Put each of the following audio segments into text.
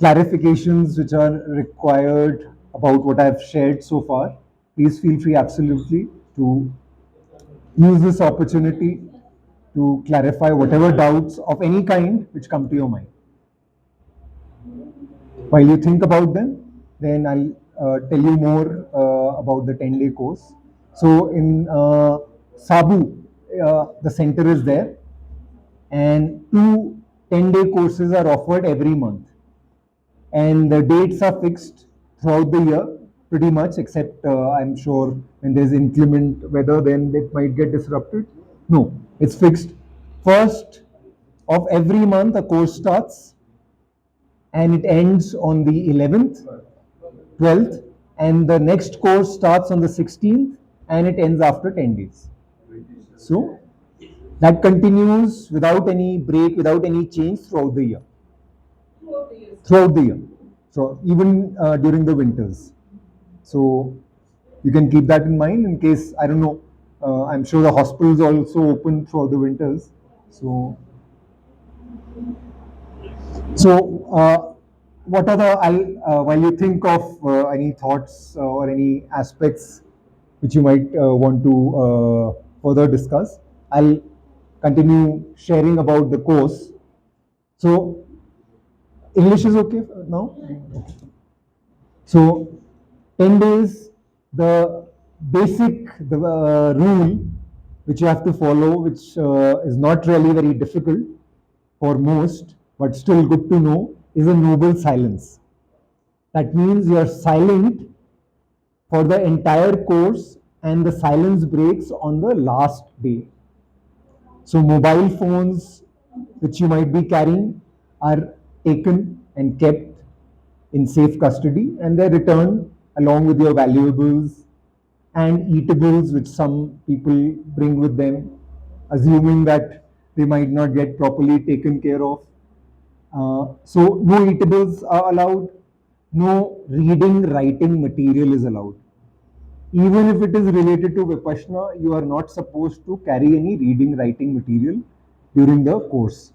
clarifications which are required about what I've shared so far, please feel free absolutely to use this opportunity to clarify whatever doubts of any kind which come to your mind. While you think about them, then I'll tell you more about the 10-day course. So in Sabu, the center is there, and two 10-day courses are offered every month. And the dates are fixed throughout the year, pretty much, except I'm sure when there's inclement weather, then it might get disrupted. No, it's fixed. First of every month, a course starts and it ends on the 11th, 12th, and the next course starts on the 16th and it ends after 10 days. So that continues without any break, without any change throughout the year. Throughout the year. So even during the winters. So you can keep that in mind in case, I don't know, I'm sure the hospitals also open throughout the winters. So what are the, while you think of any thoughts or any aspects which you might want to further discuss, I'll continue sharing about the course. So English is okay now? Okay. So 10 days, the basic rule which you have to follow, which is not really very difficult for most, but still good to know, is a noble silence. That means you are silent for the entire course and the silence breaks on the last day. So mobile phones which you might be carrying are taken and kept in safe custody and they're returned along with your valuables and eatables which some people bring with them, assuming that they might not get properly taken care of. So no eatables are allowed, no reading, writing material is allowed. Even if it is related to Vipassana, you are not supposed to carry any reading, writing material during the course.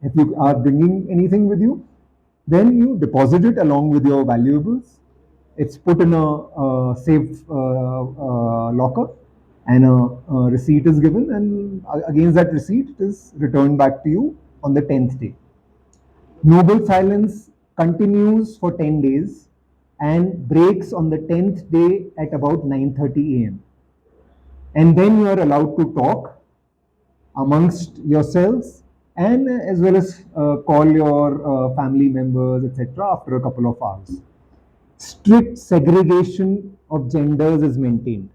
If you are bringing anything with you, then you deposit it along with your valuables. It's put in a safe locker and a receipt is given, and against that receipt it is returned back to you on the 10th day. Noble silence continues for 10 days and breaks on the 10th day at about 9:30 a.m. And then you are allowed to talk amongst yourselves and as well as call your family members, etc., after a couple of hours. Strict segregation of genders is maintained.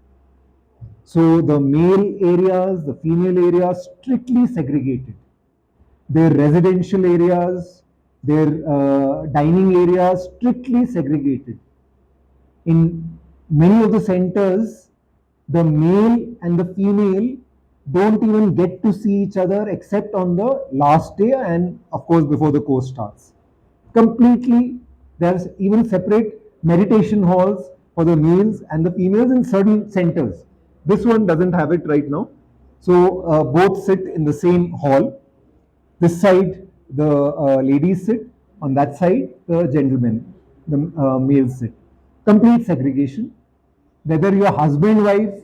So the male areas, the female areas, strictly segregated. Their residential areas, their dining areas, strictly segregated. In many of the centers, the male and the female don't even get to see each other except on the last day and of course before the course starts. Completely, there's even separate meditation halls for the males and the females in certain centers. This one doesn't have it right now. So both sit in the same hall. This side the ladies sit, on that side the gentlemen, the males sit. Complete segregation. Whether you're husband wife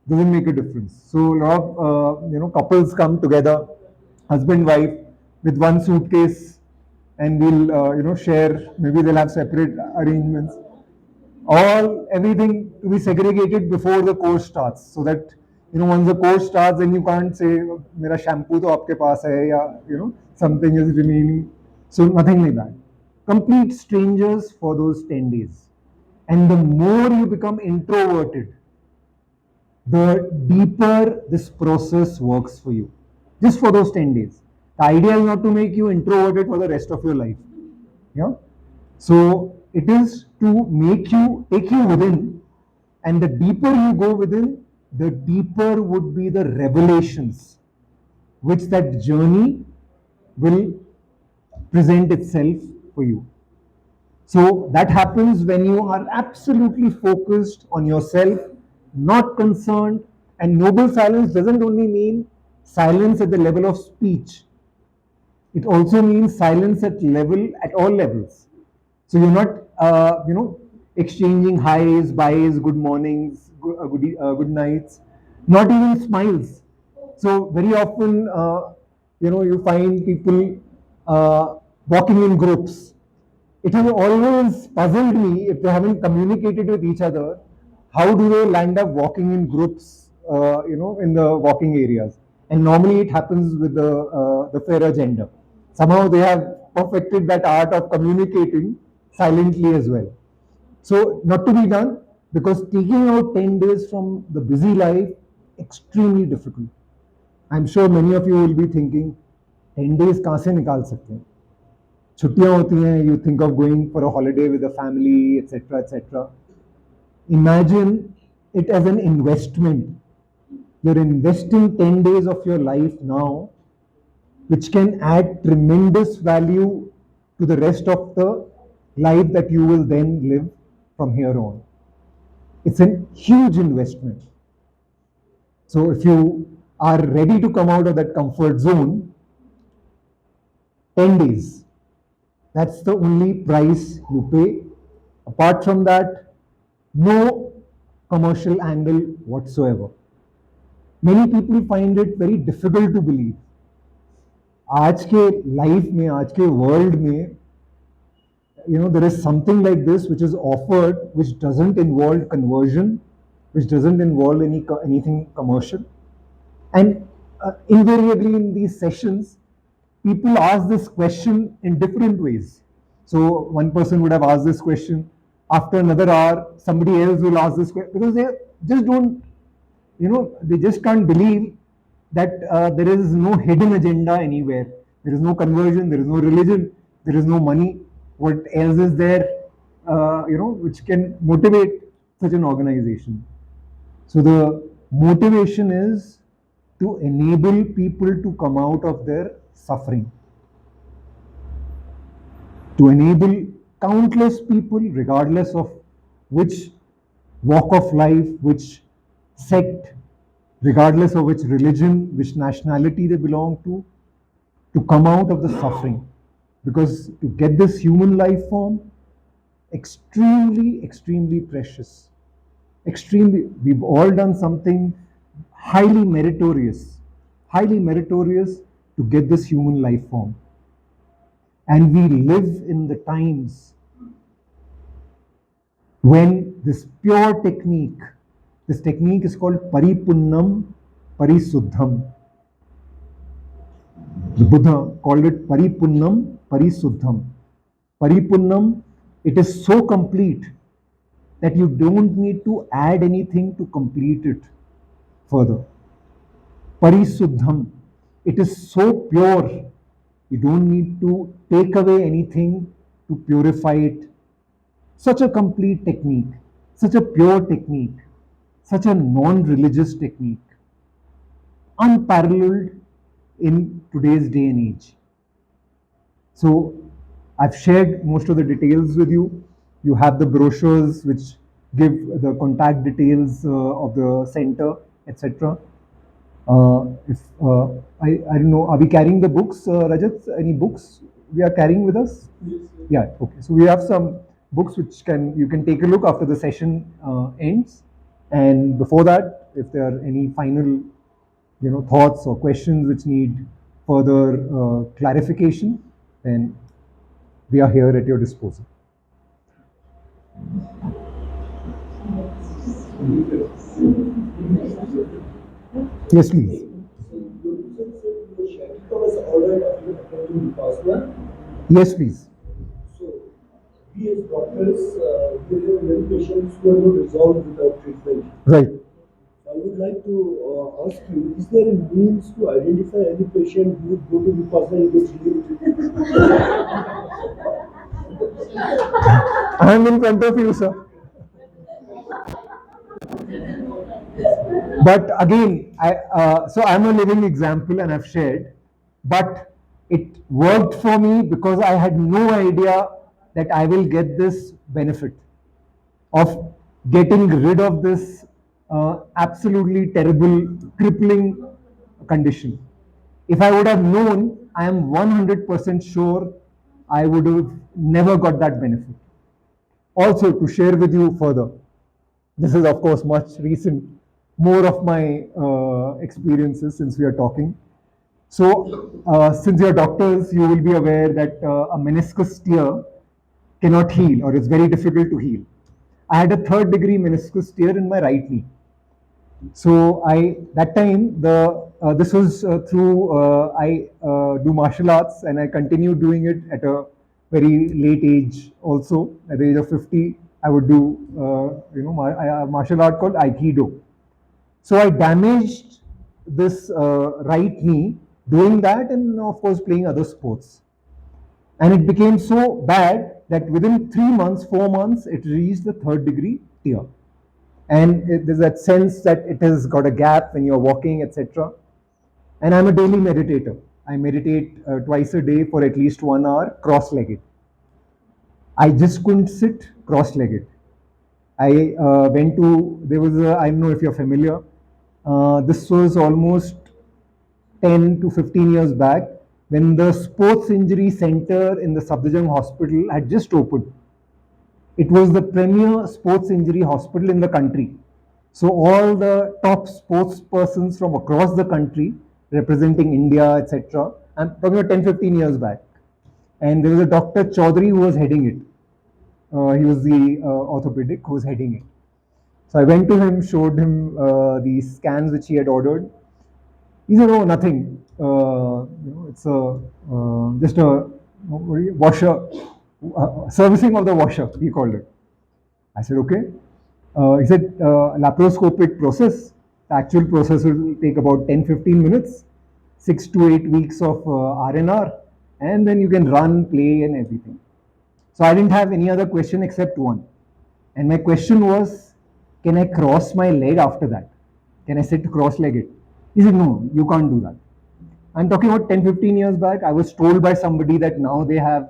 doesn't make a difference. So a lot of couples come together, husband wife, with one suitcase, and we'll share. Maybe they'll have separate arrangements. All everything to be segregated before the course starts, so that once the course starts, then you can't say "Mera shampoo to aapke paas hai," ya something is remaining. So nothing like that. Complete strangers for those 10 days. And the more you become introverted, the deeper this process works for you. Just for those 10 days. The idea is not to make you introverted for the rest of your life. Yeah. So it is to make you, take you within, and the deeper you go within, the deeper would be the revelations which that journey will present itself for you. So that happens when you are absolutely focused on yourself, not concerned. And noble silence doesn't only mean silence at the level of speech. It also means silence at all levels. So you're not, exchanging highs, byes, good mornings, good nights, not even smiles. So very often, you find people walking in groups. It has always puzzled me if they haven't communicated with each other, how do they land up walking in groups, in the walking areas? And normally it happens with the fairer gender. Somehow they have perfected that art of communicating silently as well. So not to be done, because taking out 10 days from the busy life, extremely difficult. I'm sure many of you will be thinking, 10 days कहाँ से निकाल सकते हैं? छुट्टियां होती हैं, you think of going for a holiday with the family, etc., etc. Imagine it as an investment. You're investing 10 days of your life now, which can add tremendous value to the rest of the life that you will then live from here on. It's a huge investment. So if you are ready to come out of that comfort zone, 10 days. That's the only price you pay. Apart from that, no commercial angle whatsoever. Many people find it very difficult to believe. आज के life में, आज के world में, there is something like this which is offered, which doesn't involve conversion, which doesn't involve anything commercial. And invariably in these sessions, people ask this question in different ways. So one person would have asked this question. After another hour, somebody else will ask this question, because they just don't, they just can't believe that there is no hidden agenda anywhere. There is no conversion, there is no religion, there is no money. What else is there, which can motivate such an organization? So the motivation is to enable people to come out of their suffering, to enable countless people, regardless of which walk of life, which sect, regardless of which religion, which nationality they belong to come out of the suffering. Because to get this human life form, extremely, extremely precious. Extremely, we've all done something highly meritorious to get this human life form. And we live in the times when this technique is called Paripunnam Parisuddham. The Buddha called it Paripunnam Parisuddham. Paripunnam, it is so complete that you don't need to add anything to complete it further. Parisuddham, it is so pure, you don't need to take away anything to purify it. Such a complete technique, such a pure technique, such a non-religious technique, unparalleled in today's day and age. So I've shared most of the details with you. You have the brochures which give the contact details of the center, etc. If I don't know, are we carrying the books, Rajat? Any books we are carrying with us? Yes. Yeah. Okay. So we have some books which you can take a look after the session ends. And before that, if there are any final, thoughts or questions which need further clarification, then we are here at your disposal. Yes, please. Yes, please. So, we as doctors, we have many patients who are not resolved without treatment. Right. I would like to ask you, is there a means to identify any patient who would go to Vipassana and gets healed? I am in front of you, sir. But again, so I'm a living example and I've shared, but it worked for me because I had no idea that I will get this benefit of getting rid of this absolutely terrible, crippling condition. If I would have known, I am 100% sure I would have never got that benefit. Also, to share with you further, this is of course much recent, more of my experiences since we are talking. So, since you're doctors, you will be aware that a meniscus tear cannot heal, or it's very difficult to heal. I had a third degree meniscus tear in my right knee. So I that time the this was through I do martial arts, and I continued doing it at a very late age. Also at the age of 50, I would do a martial art called Aikido. So I damaged this right knee doing that, and of course playing other sports. And it became so bad that within 3 months, 4 months, it reached the third degree tear. And there's that sense that it has got a gap when you're walking, etc. And I'm a daily meditator. I meditate twice a day for at least 1 hour, cross-legged. I just couldn't sit cross-legged. I went to there was a, I don't know if you're familiar. This was almost 10 to 15 years back when the sports injury center in the Safdarjung hospital had just opened. It was the premier sports injury hospital in the country. So all the top sports persons from across the country representing India, etc. I'm talking about 10, 15 years back. And there was a Dr. Chaudhary who was heading it. He was the orthopedic who was heading it. So I went to him, showed him the scans which he had ordered. He said, "Oh, nothing. It's just a washer, servicing of the washer." He called it. I said, "Okay." He said, "Laparoscopic process. The actual process will take about 10-15 minutes, 6 to 8 weeks of R&R, and then you can run, play, and everything." So I didn't have any other question except one. And my question was, can I cross my leg after that? Can I sit cross-legged? He said, "No, you can't do that." I'm talking about 10-15 years back. I was told by somebody that now they have,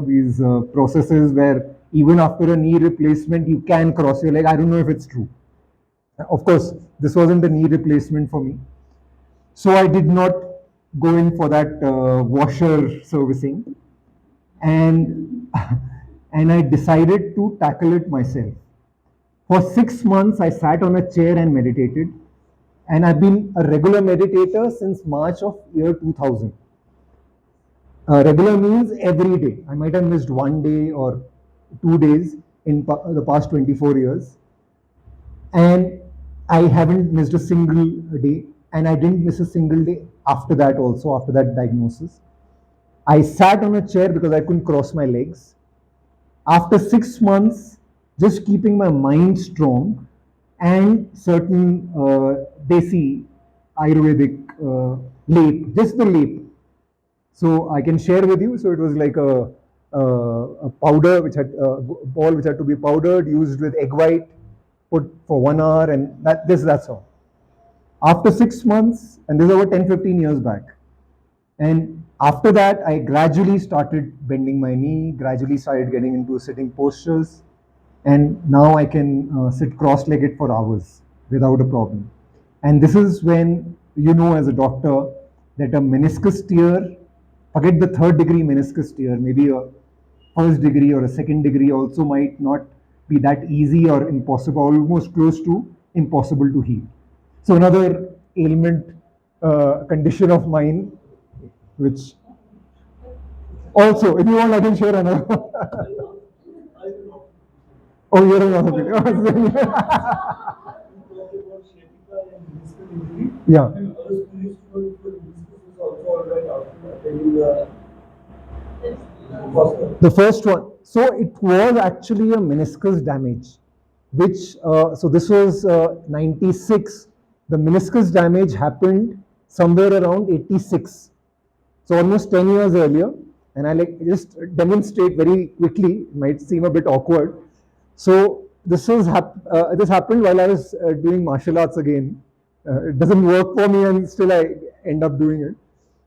these processes where even after a knee replacement, you can cross your leg. I don't know if it's true. Of course, this wasn't a knee replacement for me. So I did not go in for that washer servicing. And and I decided to tackle it myself. For 6 months, I sat on a chair and meditated, and I've been a regular meditator since March of year 2000. Regular means every day. I might have missed 1 day or 2 days in the past 24 years, and I haven't missed a single day, and I didn't miss a single day after that. Also, after that diagnosis, I sat on a chair because I couldn't cross my legs. After 6 months, just keeping my mind strong and certain desi Ayurvedic lap, just the lap. So I can share with you. So it was like a powder which had a ball which had to be powdered, used with egg white, put for 1 hour, and that's all. After 6 months, and this is over 10-15 years back. And after that, I gradually started bending my knee, gradually started getting into sitting postures, and now I can sit cross-legged for hours without a problem. And this is when you know as a doctor that a meniscus tear, forget the third degree meniscus tear, maybe a first degree or a second degree also might not be that easy or impossible, almost close to impossible to heal. So another ailment, condition of mine, which also, if you want, I can share another. I will not. Oh, you're another. About sciatica and meniscal injury. Yeah. And other spiritual meniscus is also alright after attending the hospital. The first one. So it was actually a meniscus damage, which, so this was 96. The meniscus damage happened somewhere around 86. So almost 10 years earlier. And I like just demonstrate very quickly, it might seem a bit awkward. So this happened while I was doing martial arts again. It doesn't work for me, and still I end up doing it.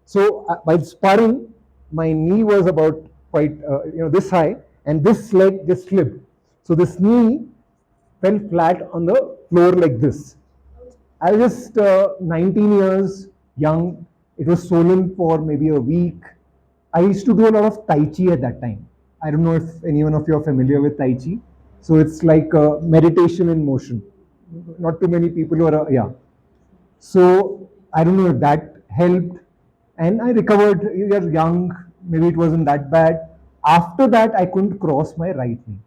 So while sparring, my knee was about quite this high, and this leg just slipped. So this knee fell flat on the floor like this. I was just 19 years young, It was swollen for maybe a week. I used to do a lot of Tai Chi at that time. I don't know if anyone of you are familiar with Tai Chi. So it's like meditation in motion. Not too many people who are, yeah. So I don't know if that helped. And I recovered. You're young, maybe it wasn't that bad. After that, I couldn't cross my right knee.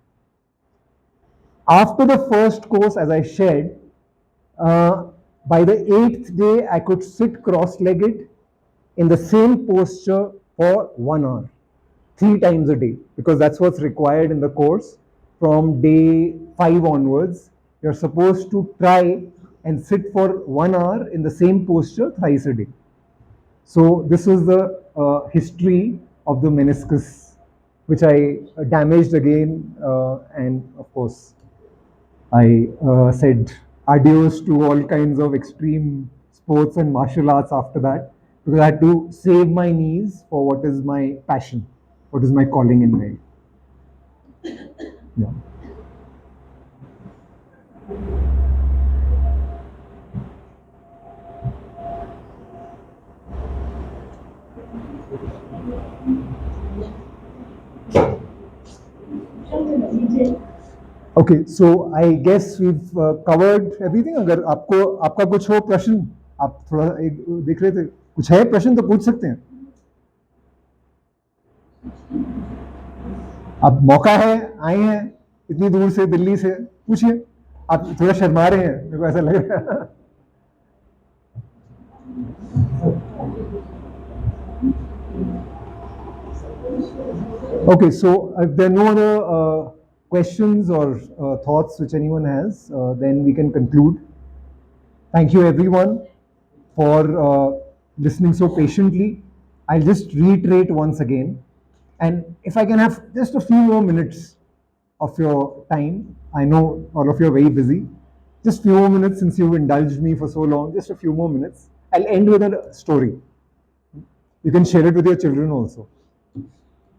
After the first course, as I shared, uh, by the eighth day, I could sit cross legged in the same posture for 1 hour, 3 times a day, because that's what's required in the course. From day 5 onwards, you're supposed to try and sit for 1 hour in the same posture thrice a day. So, this was the history of the meniscus, which I damaged again, and of course, I said adios to all kinds of extreme sports and martial arts after that, because I had to save my knees for what is my passion, what is my calling in life. Yeah. Okay, so I guess we've covered everything. अगर आपको आपका कुछ हो प्रश्न, आप थोड़ा एक देख रहे थे, कुछ है प्रश्न तो पूछ सकते हैं. अब मौका है, आए हैं इतनी दूर से, दिल्ली से, पूछिए. आप थोड़ा शर्मा रहे हैं, मेरे को ऐसा लग रहा है. Okay, so if there are no other questions or thoughts which anyone has, then we can conclude. Thank you everyone for listening so patiently. I'll just reiterate once again, and if I can have just a few more minutes of your time, I know all of you are very busy. Just few more minutes, since you've indulged me for so long, just a few more minutes. I'll end with a story. You can share it with your children also.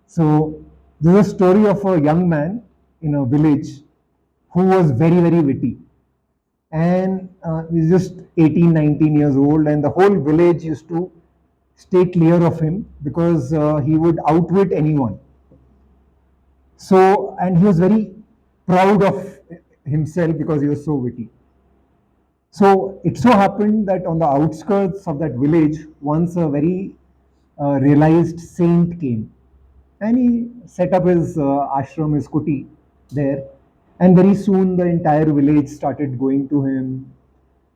So, this is a story of a young man in a village who was very, very witty. And he's just 18, 19 years old, and the whole village used to stay clear of him because he would outwit anyone. So, and he was very proud of himself because he was so witty. So, it so happened that on the outskirts of that village, once a very realized saint came, and he set up his ashram, his kuti there. And very soon the entire village started going to him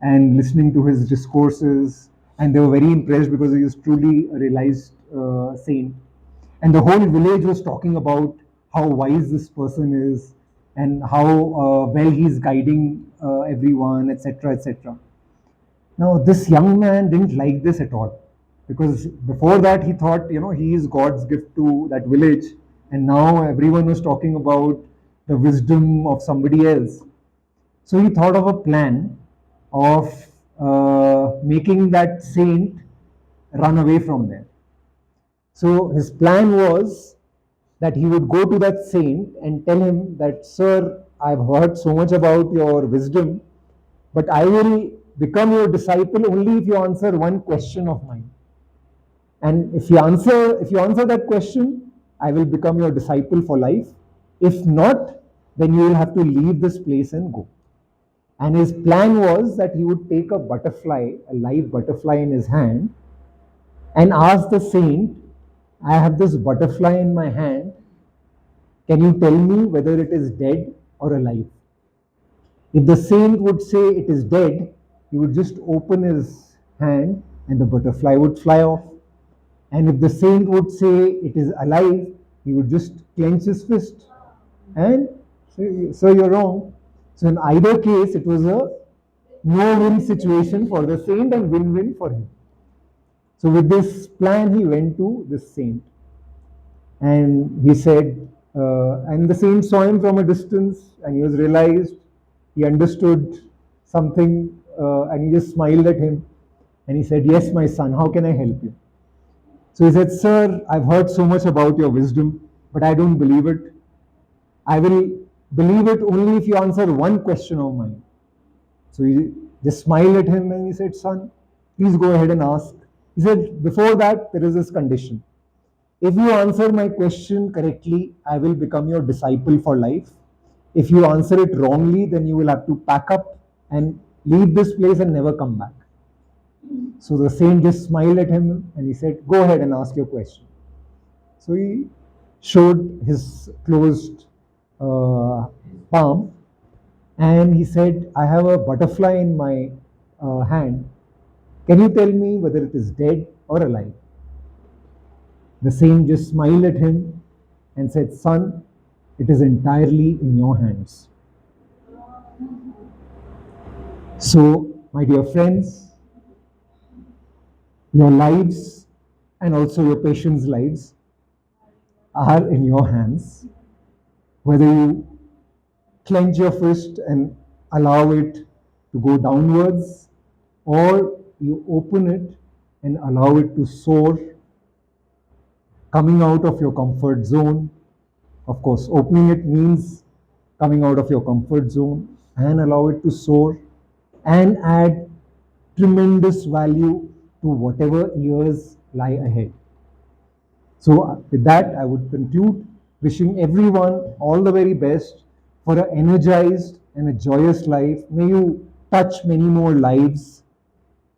and listening to his discourses. And they were very impressed because he was truly a realized saint. And the whole village was talking about how wise this person is and how well he's guiding everyone, etc., etc. Now, this young man didn't like this at all, because before that he thought, he is God's gift to that village, and now everyone was talking about the wisdom of somebody else. So he thought of a plan of making that saint run away from there. So his plan was that he would go to that saint and tell him that, Sir, I've heard so much about your wisdom, but I will become your disciple only if you answer one question of mine. And if you answer that question, I will become your disciple for life. If not, then you will have to leave this place and go. And his plan was that he would take a butterfly, a live butterfly in his hand, and ask the saint, I have this butterfly in my hand. Can you tell me whether it is dead or alive? If the saint would say it is dead, he would just open his hand and the butterfly would fly off. And if the saint would say it is alive, he would just clench his fist and say, Sir, you're wrong. So, in either case, it was a no win situation for the saint and win win for him. So, with this plan, he went to this saint and he said, and the saint saw him from a distance and he was realized, he understood something, and he just smiled at him and he said, Yes, my son, how can I help you? So he said, Sir, I've heard so much about your wisdom, but I don't believe it. I will believe it only if you answer one question of mine. So he just smiled at him and he said, Son, please go ahead and ask. He said, before that, there is this condition. If you answer my question correctly, I will become your disciple for life. If you answer it wrongly, then you will have to pack up and leave this place and never come back. So the saint just smiled at him and he said, go ahead and ask your question. So he showed his closed palm and he said, I have a butterfly in my hand. Can you tell me whether it is dead or alive? The saint just smiled at him and said, son, it is entirely in your hands. So, my dear friends, your lives and also your patients' lives are in your hands. Whether you clench your fist and allow it to go downwards, or you open it and allow it to soar, coming out of your comfort zone. Of course, opening it means coming out of your comfort zone and allow it to soar and add tremendous value to whatever years lie ahead. So, with that, I would conclude wishing everyone all the very best for an energized and a joyous life. May you touch many more lives.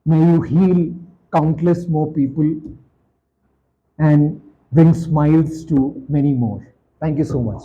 May you heal countless more people and bring smiles to many more. Thank you so much.